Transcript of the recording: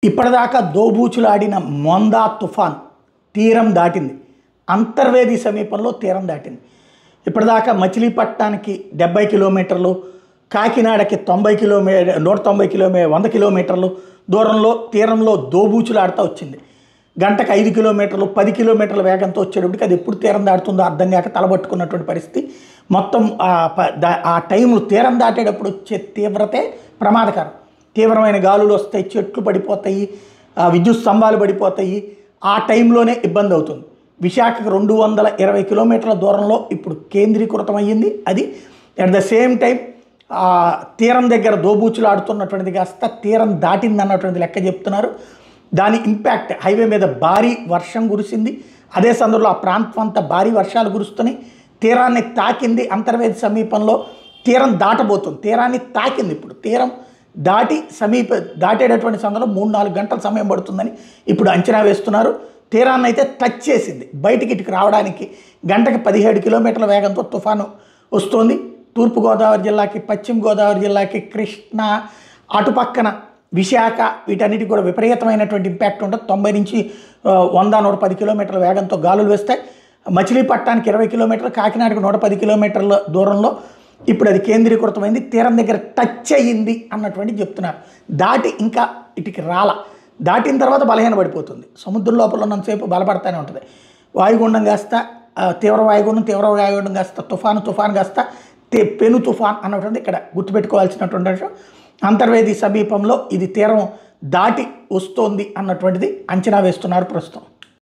ఇప్పటిదాకా దోబూచులాడిన మొందా తుఫాన్ తీరం దాటింది. అంతర్వేది సమీపంలో తీరం దాటింది. ఇప్పటిదాకా మచిలీపట్నానికి 70 కిలోమీటర్లు, కాకినాడకి 100 కిలోమీటర్లు దూరంలో తీరంలో దోబూచులాడుతూ వచ్చింది. గంటకు 5 కిలోమీటర్లు 10 కిలోమీటర్ల వేగంతో వచ్చేటప్పటికి అది ఎప్పుడు తీరం దాటుతుందో అర్థం కాక తలబట్టుకున్నటువంటి పరిస్థితి. మొత్తం ఆ టైంలో తీరం దాటేటప్పుడు వచ్చే తీవ్రతే ప్రమాదకరం. తీవ్రమైన గాలులు వస్తాయి, చెట్లు పడిపోతాయి, విద్యుత్ స్తంభాలు పడిపోతాయి. ఆ టైంలోనే ఇబ్బంది అవుతుంది. విశాఖకు 220 కిలోమీటర్ల దూరంలో ఇప్పుడు కేంద్రీకృతమయ్యింది. అది అట్ ద సేమ్ టైం తీరం దగ్గర దోబూచులాడుతున్నటువంటిది కాస్త తీరం దాటింది అన్నటువంటి లెక్క చెప్తున్నారు. దాని ఇంపాక్ట్ హైవే మీద భారీ వర్షం కురిసింది. అదే సందర్భంలో ఆ ప్రాంతం అంతా భారీ వర్షాలు కురుస్తున్నాయి. తీరాన్ని తాకింది. అంతర్వేది సమీపంలో తీరం దాటబోతుంది. తీరాన్ని తాకింది. ఇప్పుడు తీరం దాటేటటువంటి సందర్భంలో 3-4 గంటల సమయం పడుతుందని ఇప్పుడు అంచనా వేస్తున్నారు. తీరాన్ని అయితే టచ్ చేసింది. బయటికి ఇటుకు రావడానికి గంటకి 17 కిలోమీటర్ల వేగంతో తుఫాను వస్తోంది. తూర్పుగోదావరి జిల్లాకి, పశ్చిమ గోదావరి జిల్లాకి, కృష్ణా అటుపక్కన విశాఖ వీటన్నిటికి కూడా విపరీతమైనటువంటి ఇంపాక్ట్ ఉంటుంది. 90 నుంచి 100-110 కిలోమీటర్ల వేగంతో గాలులు వేస్తాయి. మచిలీపట్నానికి 20 కిలోమీటర్లు, కాకినాడకు 110 కిలోమీటర్ల దూరంలో ఇప్పుడు అది కేంద్రీకృతమైంది. తీరం దగ్గర టచ్ అయ్యింది అన్నటువంటి చెప్తున్నారు. దాటి ఇంకా ఇటుకి దాటిన తర్వాత బలహీనపడిపోతుంది. సముద్రం లోపల ఉన్నంతసేపు బలపడతానే ఉంటుంది. వాయుగుండం కాస్త తీవ్ర వాయుగుండం కాస్త తుఫాను కాస్త పెను తుఫాన్ అన్నటువంటి ఇక్కడ గుర్తుపెట్టుకోవాల్సినటువంటి విషయం. అంతర్వేది సమీపంలో ఇది తీరం దాటి వస్తోంది అన్నటువంటిది అంచనా వేస్తున్నారు ప్రస్తుతం.